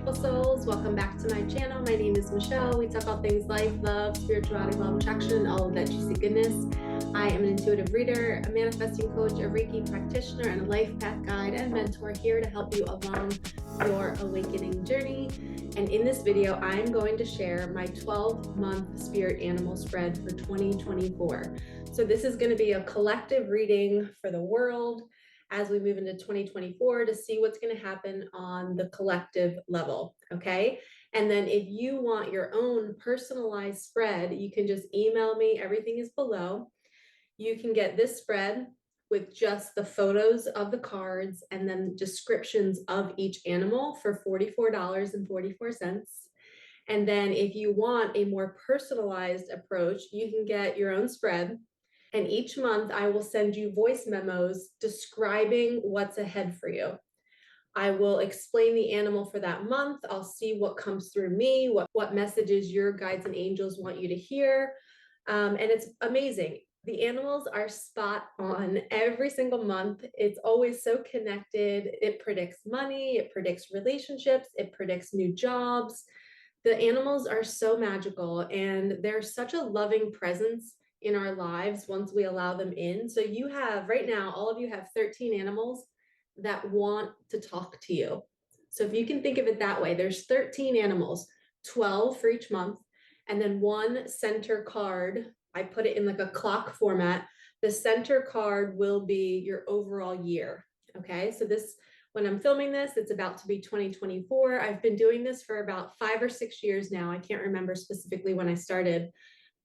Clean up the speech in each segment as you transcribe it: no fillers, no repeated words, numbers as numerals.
beautiful souls. Welcome back to my channel. My name is Michelle. We talk all things life, love, spirituality, law of attraction, all of that juicy goodness. I am an intuitive reader, a manifesting coach, a Reiki practitioner, and a life path guide and mentor here to help you along your awakening journey. And in this video, I'm going to share my 12-month spirit animal spread for 2024. So this is going to be a collective reading for the world as we move into 2024 to see what's going to happen on the collective level, okay? And then if you want your own personalized spread, you can just email me. Everything is below. You can get this spread with just the photos of the cards and then descriptions of each animal for $44.44. And then if you want a more personalized approach, you can get your own spread. And each month I will send you voice memos describing what's ahead for you. I will explain the animal for that month. I'll see what comes through me, what messages your guides and angels want you to hear. And it's amazing. The animals are spot on every single month. It's always so connected. It predicts money, it predicts relationships, it predicts new jobs. The animals are so magical and they're such a loving presence in our lives once we allow them in. So you have right now, all of you have 13 animals that want to talk to you. So if you can think of it that way, there's 13 animals, 12 for each month, and then one center card. I put it in like a clock format. The center card will be your overall year. Okay, so this, when I'm filming this, it's about to be 2024. I've been doing this for about 5 or 6 years now. I can't remember specifically when I started,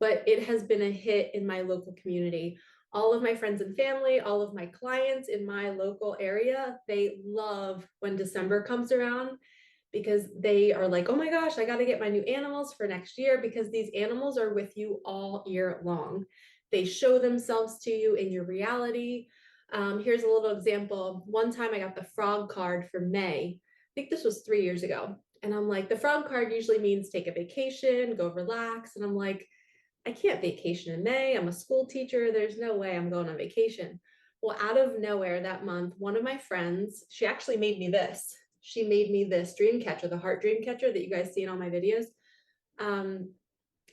but it has been a hit in my local community. All of my friends and family, all of my clients in my local area, they love when December comes around because they are like, oh my gosh, I got to get my new animals for next year, because these animals are with you all year long. They show themselves to you in your reality. Here's a little example. One time I got the frog card for May. I think this was 3 years ago. And I'm like, the frog card usually means take a vacation, go relax. And I'm like, I can't vacation in May. I'm a school teacher. There's no way I'm going on vacation. Well, out of nowhere that month, one of my friends, she actually made me this. She made me this dream catcher, the heart dream catcher that you guys see in all my videos.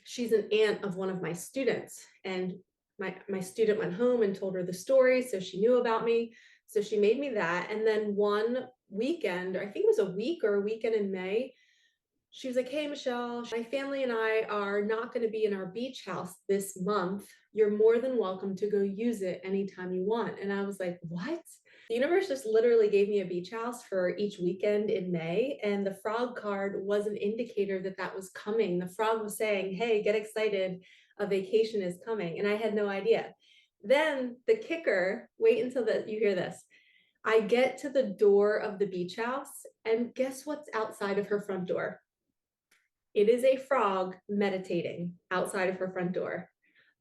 She's an aunt of one of my students, and my student went home and told her the story, so she knew about me. So she made me that. And then one weekend, or I think it was a week or a weekend in May, she was like, hey, Michelle, my family and I are not going to be in our beach house this month. You're more than welcome to go use it anytime you want. And I was like, what? The universe just literally gave me a beach house for each weekend in May. And the frog card was an indicator that that was coming. The frog was saying, hey, get excited. A vacation is coming. And I had no idea. Then the kicker, wait until you hear this. I get to the door of the beach house, and guess what's outside of her front door? It is a frog meditating outside of her front door.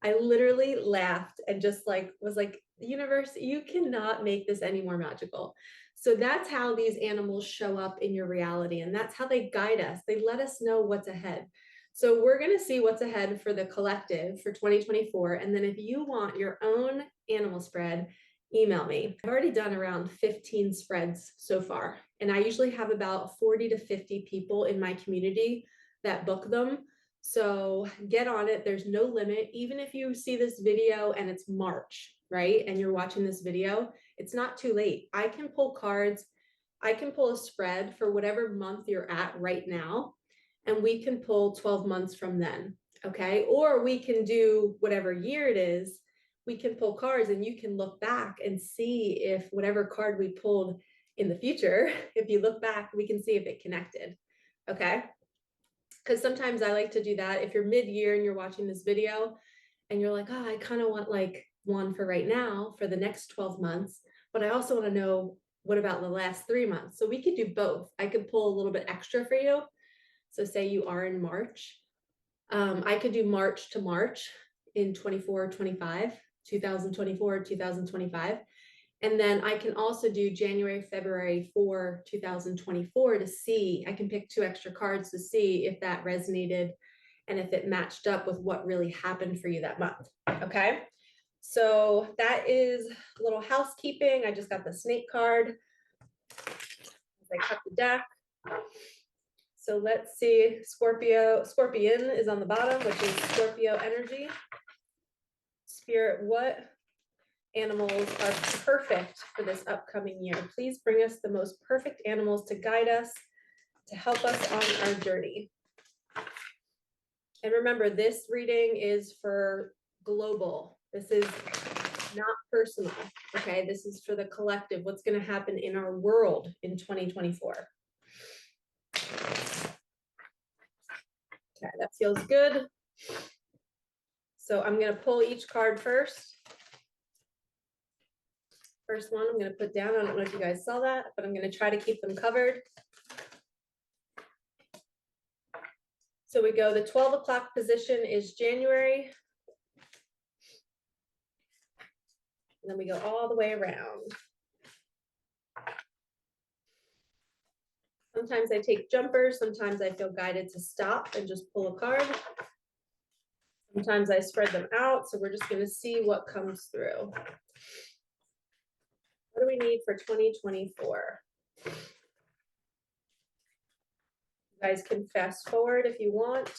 I literally laughed and just like was like, universe, you cannot make this any more magical. So that's how these animals show up in your reality, and that's how they guide us. They let us know what's ahead. So we're going to see what's ahead for the collective for 2024. And then if you want your own animal spread, email me. I've already done around 15 spreads so far, and I usually have about 40 to 50 people in my community that book them. So get on it. There's no limit. Even if you see this video and it's March, right? And you're watching this video, it's not too late. I can pull cards. I can pull a spread for whatever month you're at right now, and we can pull 12 months from then. Okay. Or we can do whatever year it is. We can pull cards and you can look back and see if whatever card we pulled in the future, if you look back, we can see if it connected. Okay. Because sometimes I like to do that. If you're mid-year and you're watching this video and you're like, oh, I kind of want like one for right now for the next 12 months, but I also want to know what about the last 3 months. So we could do both. I could pull a little bit extra for you. So say you are in March. I could do March to March in 24, 25, 2024, 2025. And then I can also do January, February for 2024 to see, I can pick 2 extra cards to see if that resonated and if it matched up with what really happened for you that month. Okay. So that is a little housekeeping. I just got the snake card. I cut the deck. So let's see, Scorpion is on the bottom, which is Scorpio energy. Spirit, what animals are perfect for this upcoming year? Please bring us the most perfect animals to guide us, to help us on our journey. And remember, this reading is for global. This is not personal, okay? This is for the collective, what's going to happen in our world in 2024. Okay, that feels good. So I'm going to pull each card first. First one I'm going to put down. I don't know if you guys saw that, but I'm going to try to keep them covered. So we go, the 12 o'clock position is January. And then we go all the way around. Sometimes I take jumpers. Sometimes I feel guided to stop and just pull a card. Sometimes I spread them out. So we're just going to see what comes through. What do we need for 2024? You guys can fast forward if you want.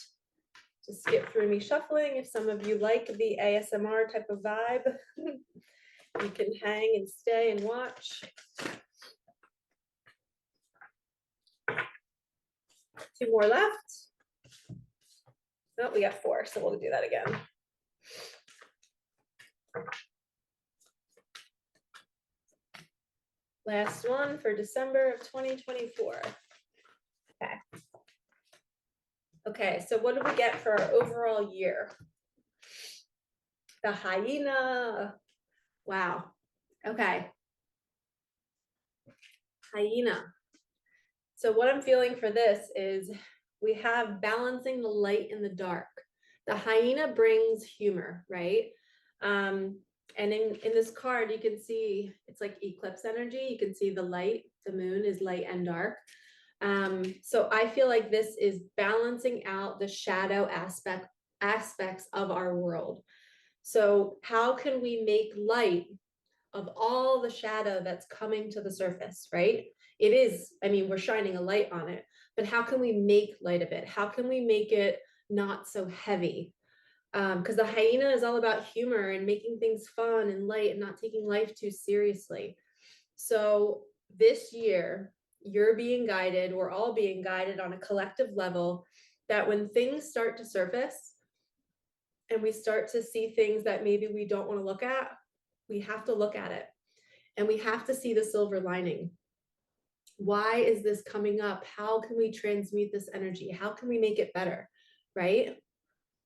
Just skip through me shuffling. If some of you like the ASMR type of vibe, you can hang and stay and watch. 2 more left. Oh, we got 4, so we'll do that again. Last one for December of 2024. Okay. Okay, so what do we get for our overall year? The hyena. Wow. Okay. Hyena. So what I'm feeling for this is we have balancing the light and the dark. The hyena brings humor, right? And in this card, you can see it's like eclipse energy. You can see the light, the moon is light and dark. So I feel like this is balancing out the shadow aspects of our world. So how can we make light of all the shadow that's coming to the surface, right? It is, I mean, we're shining a light on it, but how can we make light of it? How can we make it not so heavy? Because the hyena is all about humor and making things fun and light and not taking life too seriously. So this year, you're being guided, we're all being guided on a collective level, that when things start to surface and we start to see things that maybe we don't want to look at, we have to look at it and we have to see the silver lining. Why is this coming up? How can we transmute this energy? How can we make it better? Right?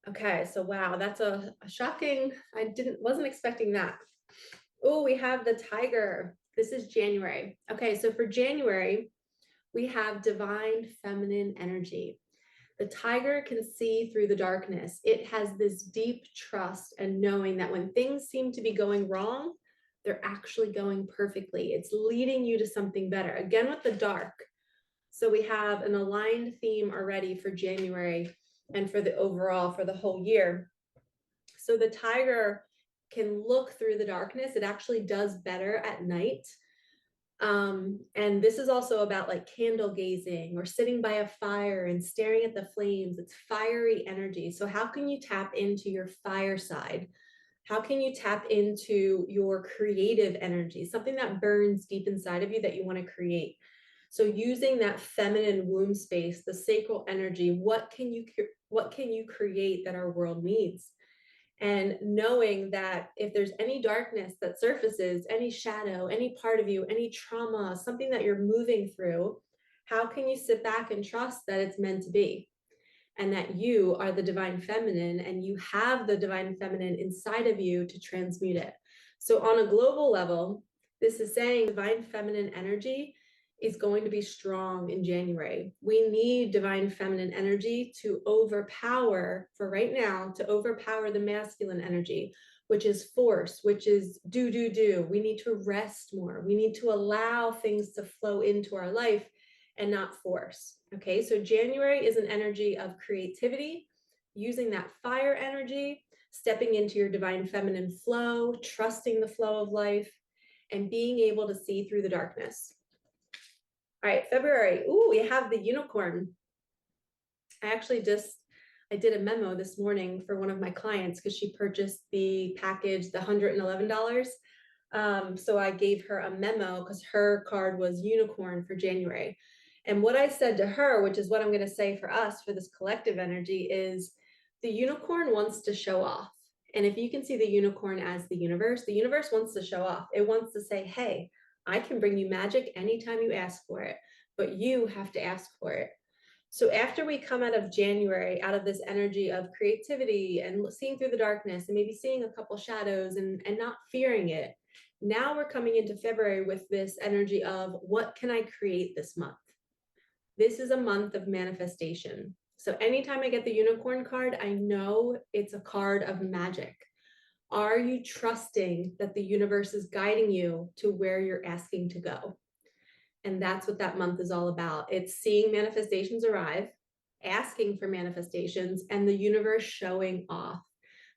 Okay, so wow, that's a shocking, wasn't expecting that. Oh, we have the tiger. This is January. Okay, so for January, we have divine feminine energy. The tiger can see through the darkness. It has this deep trust and knowing that when things seem to be going wrong, they're actually going perfectly. It's leading you to something better. Again, with the dark. So we have an aligned theme already for January and for the overall, for the whole year. So the tiger can look through the darkness. It actually does better at night. And this is also about like candle gazing or sitting by a fire and staring at the flames. It's fiery energy. So how can you tap into your fire side? How can you tap into your creative energy, something that burns deep inside of you that you want to create? So using that feminine womb space, the sacral energy, what can you create that our world needs? And knowing that if there's any darkness that surfaces, any shadow, any part of you, any trauma, something that you're moving through, how can you sit back and trust that it's meant to be? And that you are the divine feminine and you have the divine feminine inside of you to transmute it. So on a global level, this is saying divine feminine energy is going to be strong in January. We need divine feminine energy to overpower, for right now, to overpower the masculine energy, which is force, which is do. We need to rest more. We need to allow things to flow into our life and not force. Okay, so January is an energy of creativity, using that fire energy, stepping into your divine feminine flow, trusting the flow of life, and being able to see through the darkness. All right, February. Ooh, we have the unicorn. I did a memo this morning for one of my clients because she purchased the package, the $111. So I gave her a memo because her card was unicorn for January. And what I said to her, which is what I'm going to say for us for this collective energy, is the unicorn wants to show off. And if you can see the unicorn as the universe wants to show off. It wants to say, hey, I can bring you magic anytime you ask for it, but you have to ask for it. So after we come out of January, out of this energy of creativity and seeing through the darkness and maybe seeing a couple shadows and not fearing it, now we're coming into February with this energy of what can I create this month? This is a month of manifestation. So anytime I get the unicorn card, I know it's a card of magic. Are you trusting that the universe is guiding you to where you're asking to go? And that's what that month is all about. It's seeing manifestations arrive, asking for manifestations, and the universe showing off.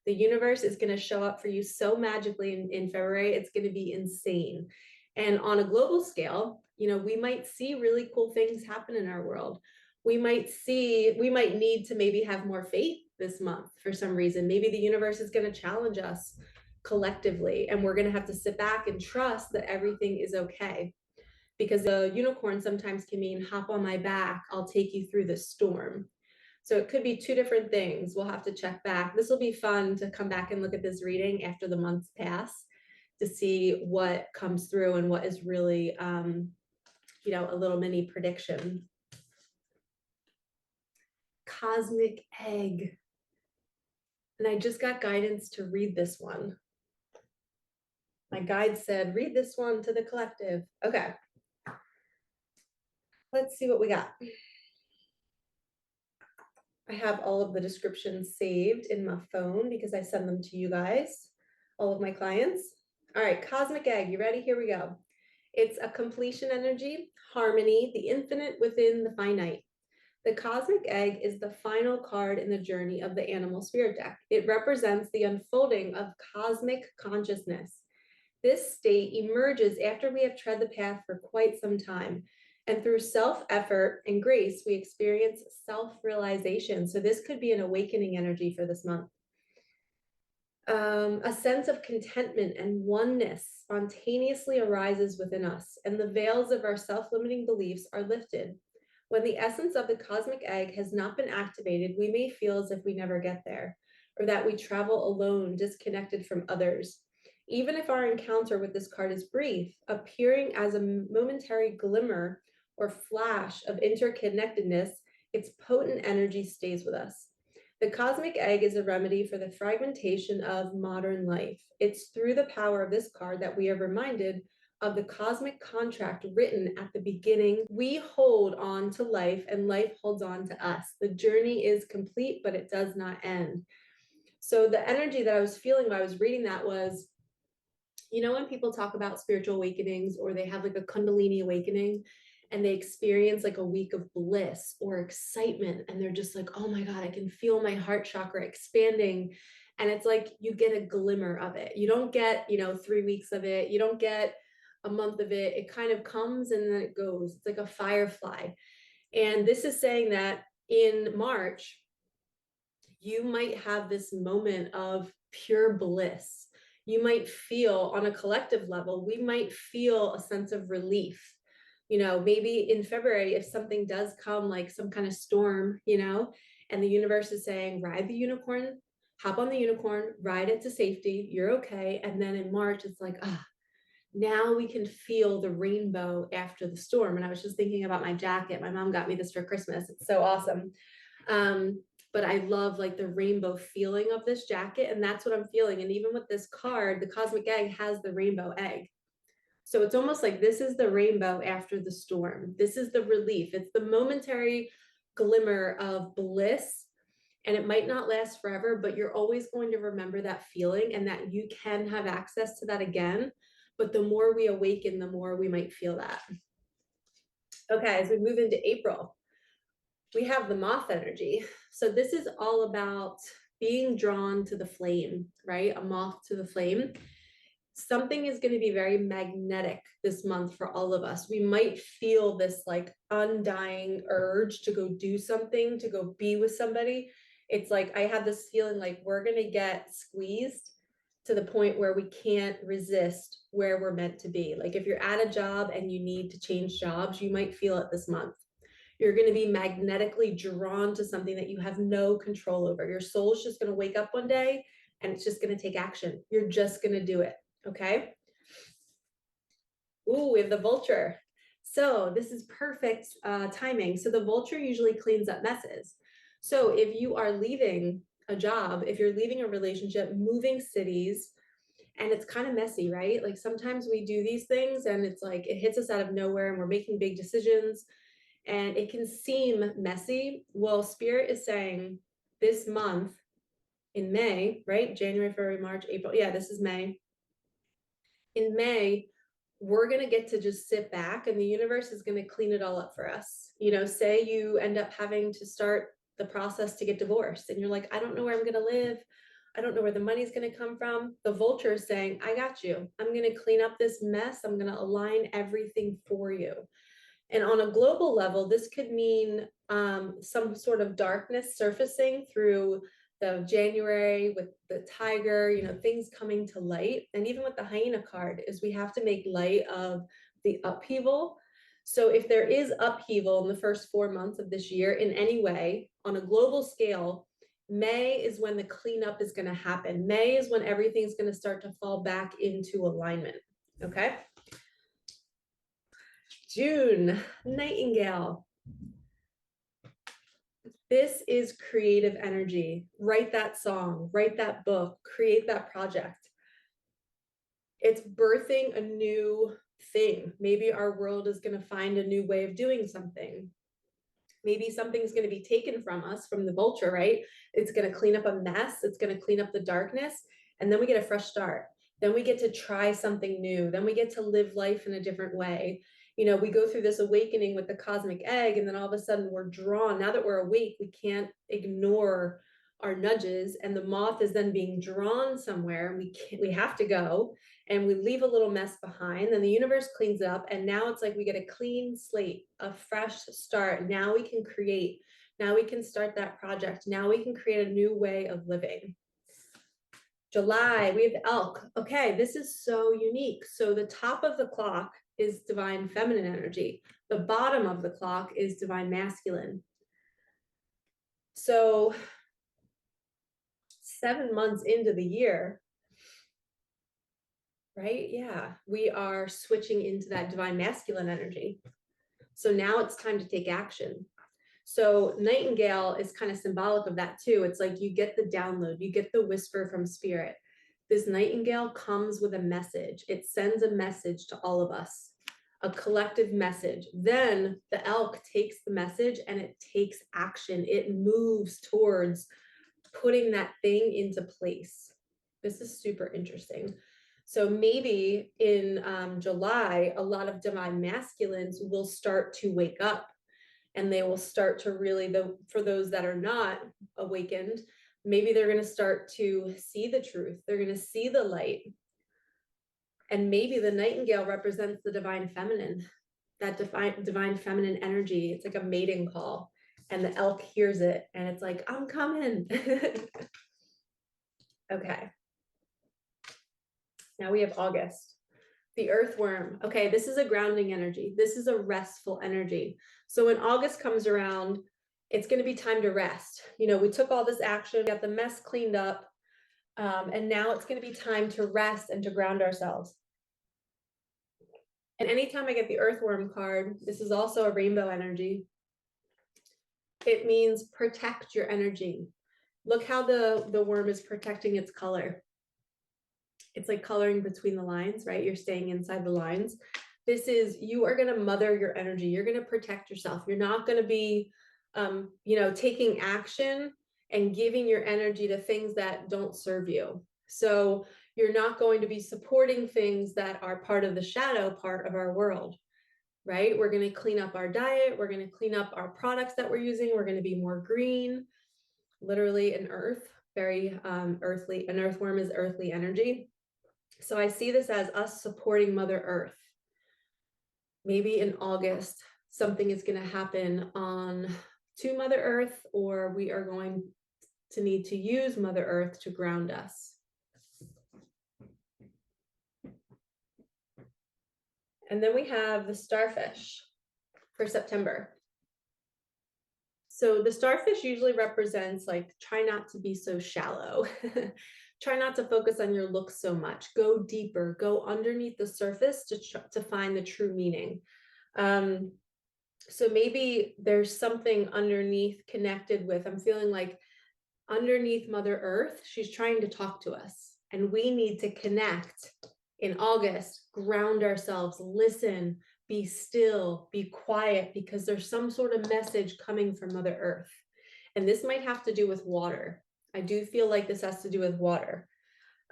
The universe is going to show up for you so magically in February. It's going to be insane. And on a global scale, we might see really cool things happen in our world. We might need to maybe have more faith this month for some reason. Maybe the universe is going to challenge us collectively, and we're going to have to sit back and trust that everything is okay. Because the unicorn sometimes can mean hop on my back, I'll take you through the storm. So it could be two different things. We'll have to check back. This will be fun to come back and look at this reading after the months pass to see what comes through and what is really, a little mini prediction. Cosmic egg. And I just got guidance to read this one. My guide said, read this one to the collective. Okay. Let's see what we got. I have all of the descriptions saved in my phone because I send them to you guys, all of my clients. All right, cosmic egg, you ready? Here we go. It's a completion energy, harmony, the infinite within the finite. The cosmic egg is the final card in the journey of the animal spirit deck. It represents the unfolding of cosmic consciousness. This state emerges after we have tread the path for quite some time. And through self-effort and grace, we experience self-realization. So this could be an awakening energy for this month. A sense of contentment and oneness spontaneously arises within us, and the veils of our self-limiting beliefs are lifted. When the essence of the cosmic egg has not been activated, we may feel as if we never get there, or that we travel alone, disconnected from others. Even if our encounter with this card is brief, appearing as a momentary glimmer or flash of interconnectedness, its potent energy stays with us. The cosmic egg is a remedy for the fragmentation of modern life. It's through the power of this card that we are reminded of the cosmic contract written at the beginning. We hold on to life and life holds on to us. The journey is complete, but it does not end. So the energy that I was feeling while I was reading that was, when people talk about spiritual awakenings or they have like a Kundalini awakening and they experience like a week of bliss or excitement and they're just like, oh my God, I can feel my heart chakra expanding. And it's like you get a glimmer of it. You don't get, 3 weeks of it. You don't get a month of it. It kind of comes and then it goes. It's like a firefly. And this is saying that in March, you might have this moment of pure bliss. You might feel on a collective level, we might feel a sense of relief. Maybe in February, if something does come like some kind of storm, and the universe is saying, ride the unicorn, hop on the unicorn, ride it to safety, you're okay. And then in March, it's like, now we can feel the rainbow after the storm. And I was just thinking about my jacket. My mom got me this for Christmas. It's so awesome. But I love like the rainbow feeling of this jacket, and that's what I'm feeling. And even with this card, the cosmic egg has the rainbow egg. So it's almost like this is the rainbow after the storm. This is the relief. It's the momentary glimmer of bliss, and it might not last forever, but you're always going to remember that feeling and that you can have access to that again. But the more we awaken, the more we might feel that. Okay, as we move into April, we have the moth energy. So this is all about being drawn to the flame, right? A moth to the flame. something is going to be very magnetic this month for all of us. We might feel this like undying urge to go do something, to go be with somebody. It's like I have this feeling like we're going to get squeezed to the point where we can't resist where we're meant to be. Like if you're at a job and you need to change jobs, you might feel it this month. You're going to be magnetically drawn to something that you have no control over. Your soul's just going to wake up one day and it's just going to take action. You're just going to do it. Okay. Ooh, we have the vulture. So this is perfect timing. So the vulture usually cleans up messes. So if you are leaving a job, if you're leaving a relationship, moving cities, and it's kind of messy, right? Like sometimes we do these things and it's like it hits us out of nowhere and we're making big decisions and it can seem messy. Well, Spirit is saying this month in May, right? January, February, March, April. Yeah, this is May. In May, we're going to get to just sit back and the universe is going to clean it all up for us. You know, say you end up having to start the process to get divorced and you're like, I don't know where I'm going to live. I don't know where the money's going to come from. The vulture is saying, I got you. I'm going to clean up this mess. I'm going to align everything for you. And on a global level, this could mean some sort of darkness surfacing through the January with the tiger, you know, things coming to light. And even with the hyena card is we have to make light of the upheaval. So if there is upheaval in the first 4 months of this year in any way on a global scale, May is when the cleanup is going to happen. May is when everything's going to start to fall back into alignment. Okay. June, Nightingale. This is creative energy. Write that song, write that book, create that project. It's birthing a new thing. Maybe our world is going to find a new way of doing something. Maybe something's going to be taken from us, from the vulture, right? It's going to clean up a mess. It's going to clean up the darkness. And then we get a fresh start. Then we get to try something new. Then we get to live life in a different way. You know, we go through this awakening with the cosmic egg, and then all of a sudden we're drawn. Now that we're awake, we can't ignore our nudges, and the moth is then being drawn somewhere. We have to go, and we leave a little mess behind. Then the universe cleans up, and now it's like we get a clean slate, a fresh start. Now we can create. Now we can start that project. Now we can create a new way of living. July, we have the elk. Okay, this is so unique. So the top of the clock is divine feminine energy. The bottom of the clock is divine masculine. So 7 months into the year, right? Yeah, we are switching into that divine masculine energy. So now it's time to take action. So Nightingale is kind of symbolic of that too. It's like you get the download, you get the whisper from spirit. This nightingale comes with a message. It sends a message to all of us, a collective message. Then the elk takes the message and it takes action. It moves towards putting that thing into place. This is super interesting. So maybe in July, a lot of divine masculines will start to wake up and they will start to really, for those that are not awakened, maybe they're going to start to see the truth. They're going to see the light. And maybe the nightingale represents the divine feminine, that divine feminine energy. It's like a mating call. And the elk hears it and it's like, I'm coming. Okay. Now we have August. The earthworm. Okay, this is a grounding energy. This is a restful energy. So when August comes around, it's going to be time to rest. You know, we took all this action, got the mess cleaned up, and now it's going to be time to rest and to ground ourselves. And anytime I get the earthworm card, this is also a rainbow energy. It means protect your energy. Look how the worm is protecting its color. It's like coloring between the lines, right? You're staying inside the lines. This is, you are going to mother your energy. You're going to protect yourself. You're not going to be, taking action and giving your energy to things that don't serve you. So you're not going to be supporting things that are part of the shadow part of our world, right? We're going to clean up our diet. We're going to clean up our products that we're using. We're going to be more green, literally an earth, very earthly. An earthworm is earthly energy. So I see this as us supporting Mother Earth. Maybe in August, something is going to happen to Mother Earth, or we are going to need to use Mother Earth to ground us. And then we have the starfish for September. So the starfish usually represents like, try not to be so shallow. Try not to focus on your looks so much. Go deeper, go underneath the surface to find the true meaning. So maybe there's something underneath connected with, I'm feeling like underneath Mother Earth, she's trying to talk to us, and we need to connect in August, ground ourselves, listen, be still, be quiet, because there's some sort of message coming from Mother Earth. And this might have to do with water. I do feel like this has to do with water.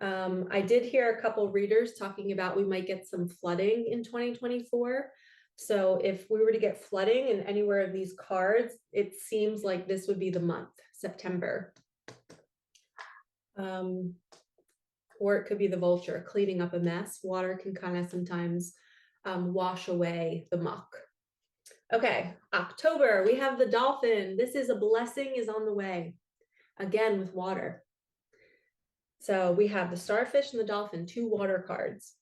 I did hear a couple readers talking about we might get some flooding in 2024. So if we were to get flooding in anywhere of these cards, it seems like this would be the month, September. Or it could be the vulture cleaning up a mess. Water can kind of sometimes wash away the muck. Okay, October, we have the dolphin. This is a blessing is on the way, again with water. So we have the starfish and the dolphin, 2 water cards,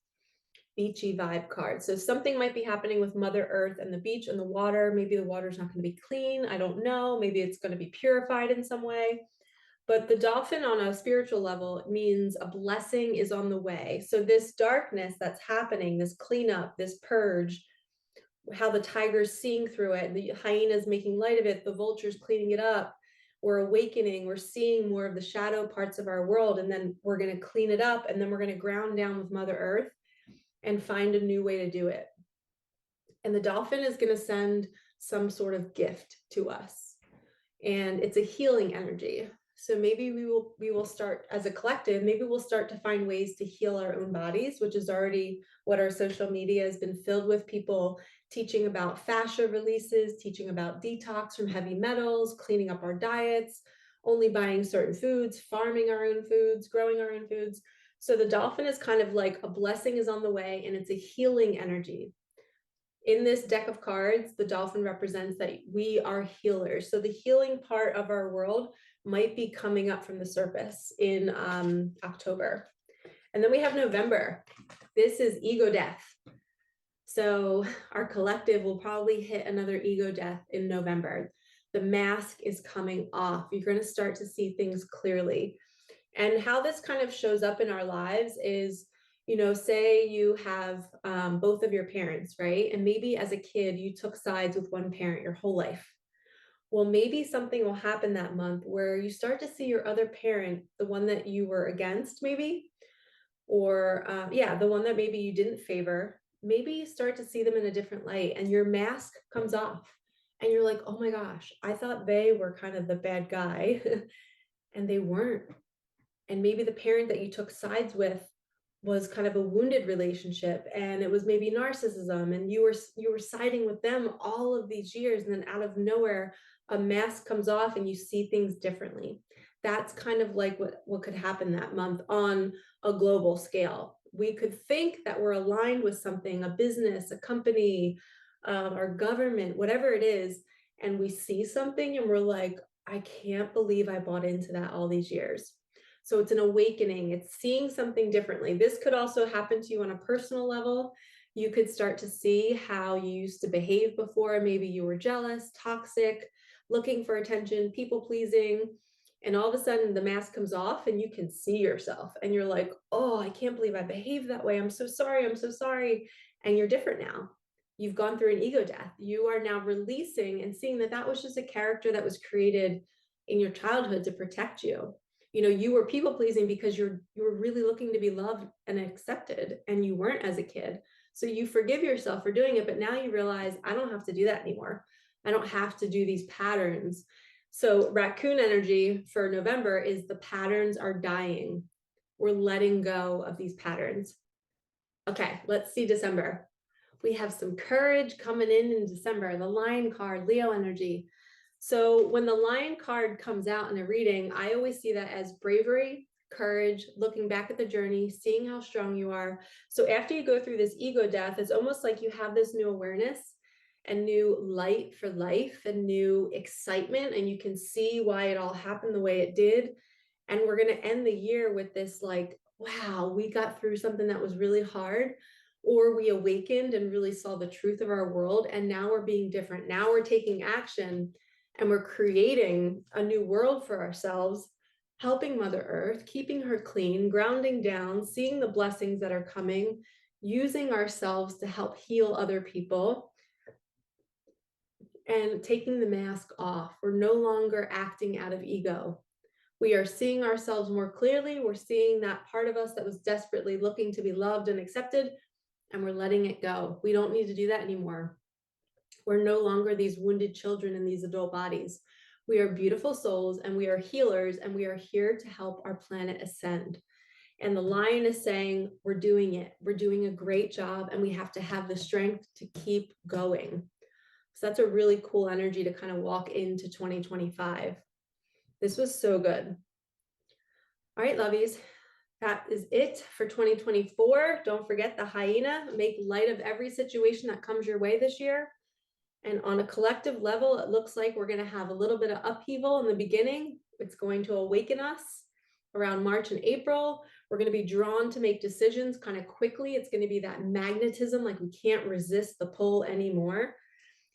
beachy vibe cards. So something might be happening with Mother Earth and the beach and the water. Maybe the water's not going to be clean. I don't know. Maybe it's going to be purified in some way. But the dolphin on a spiritual level means a blessing is on the way. So this darkness that's happening, this cleanup, this purge, how the tiger's seeing through it, the hyena's making light of it, the vulture's cleaning it up. We're awakening, we're seeing more of the shadow parts of our world, and then we're going to clean it up, and then we're going to ground down with Mother Earth and find a new way to do it. And the dolphin is going to send some sort of gift to us, and it's a healing energy. So maybe we will start as a collective, maybe we'll start to find ways to heal our own bodies, which is already what our social media has been filled with, people teaching about fascia releases, teaching about detox from heavy metals, cleaning up our diets, only buying certain foods, farming our own foods, growing our own foods. So the dolphin is kind of like a blessing is on the way, and it's a healing energy. In this deck of cards, the dolphin represents that we are healers. So the healing part of our world might be coming up from the surface in October. And then we have November. This is ego death. So our collective will probably hit another ego death in November. The mask is coming off. You're going to start to see things clearly. And how this kind of shows up in our lives is, you know, say you have both of your parents, right? And maybe as a kid, you took sides with one parent your whole life. Well, maybe something will happen that month where you start to see your other parent, the one that you were against, maybe, or the one that maybe you didn't favor, maybe you start to see them in a different light and your mask comes off and you're like, oh my gosh, I thought they were kind of the bad guy and they weren't. And maybe the parent that you took sides with was kind of a wounded relationship, and it was maybe narcissism, and you were siding with them all of these years, and then out of nowhere a mask comes off and you see things differently. That's kind of like what could happen that month on a global scale. We could think that we're aligned with something, a business, a company, our government, whatever it is, and we see something and we're like, I can't believe I bought into that all these years. So it's an awakening. It's seeing something differently. This could also happen to you on a personal level. You could start to see how you used to behave before. Maybe you were jealous, toxic, looking for attention, people pleasing. And all of a sudden the mask comes off and you can see yourself and you're like, oh, I can't believe I behaved that way. I'm so sorry. I'm so sorry. And you're different now. You've gone through an ego death. You are now releasing and seeing that that was just a character that was created in your childhood to protect you. You know, you were people pleasing because you were really looking to be loved and accepted, and you weren't as a kid. So you forgive yourself for doing it, but now you realize I don't have to do that anymore. I don't have to do these patterns. So raccoon energy for November is the patterns are dying. We're letting go of these patterns. Okay, let's see December. We have some courage coming in December, the Lion card, Leo energy. So when the Lion card comes out in a reading, I always see that as bravery, courage, looking back at the journey, seeing how strong you are. So after you go through this ego death, it's almost like you have this new awareness and new light for life and new excitement, and you can see why it all happened the way it did. And we're going to end the year with this like, wow, we got through something that was really hard, or we awakened and really saw the truth of our world, and now we're being different. Now we're taking action and we're creating a new world for ourselves, helping Mother Earth, keeping her clean, grounding down, seeing the blessings that are coming, using ourselves to help heal other people, and taking the mask off. We're no longer acting out of ego. We are seeing ourselves more clearly. We're seeing that part of us that was desperately looking to be loved and accepted, and we're letting it go. We don't need to do that anymore. We're no longer these wounded children in these adult bodies. We are beautiful souls, and we are healers, and we are here to help our planet ascend. And the lion is saying, we're doing it. We're doing a great job, and we have to have the strength to keep going. So that's a really cool energy to kind of walk into 2025. This was so good. All right, lovies, that is it for 2024. Don't forget the hyena. Make light of every situation that comes your way this year. And on a collective level, it looks like we're going to have a little bit of upheaval in the beginning. It's going to awaken us around March and April. We're going to be drawn to make decisions kind of quickly. It's going to be that magnetism, like we can't resist the pull anymore.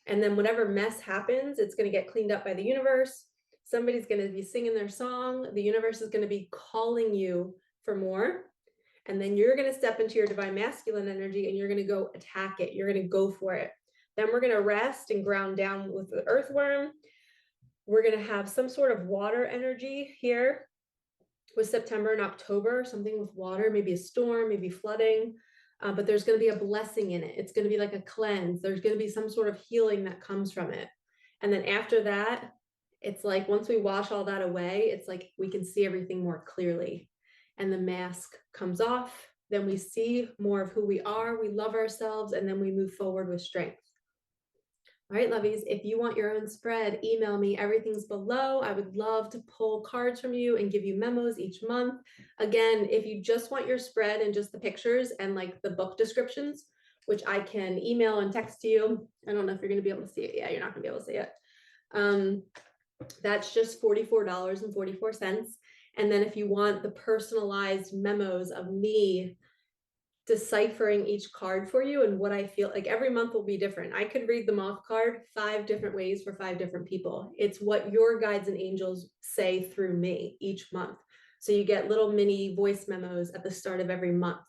And then whatever mess happens, it's going to get cleaned up by the universe. Somebody's going to be singing their song. The universe is going to be calling you for more. And then you're going to step into your divine masculine energy and you're going to go attack it. You're going to go for it. Then we're going to rest and ground down with the earthworm. We're going to have some sort of water energy here with September and October, something with water, maybe a storm, maybe flooding. But there's going to be a blessing in it. It's going to be like a cleanse. There's going to be some sort of healing that comes from it. And then after that, it's like once we wash all that away, it's like we can see everything more clearly. And the mask comes off. Then we see more of who we are. We love ourselves. And then we move forward with strength. All right, lovies, if you want your own spread, email me. Everything's below. I would love to pull cards from you and give you memos each month. Again, if you just want your spread and just the pictures and like the book descriptions, which I can email and text to you. I don't know if you're going to be able to see it. Yeah, you're not going to be able to see it. That's just $44.44. And then if you want the personalized memos of me deciphering each card for you and what I feel like, every month will be different. I could read the moth card 5 different ways for 5 different people. It's what your guides and angels say through me each month. So you get little mini voice memos at the start of every month.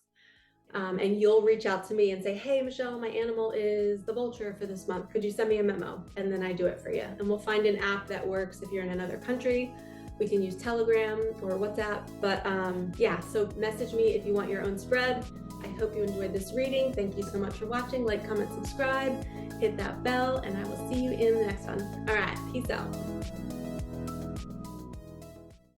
And you'll reach out to me and say, hey, Michelle, my animal is the vulture for this month. Could you send me a memo? And then I do it for you. And we'll find an app that works if you're in another country. We can use Telegram or WhatsApp. But yeah, so message me if you want your own spread. I hope you enjoyed this reading. Thank you so much for watching. Like, comment, subscribe, hit that bell, and I will see you in the next one. All right, peace out.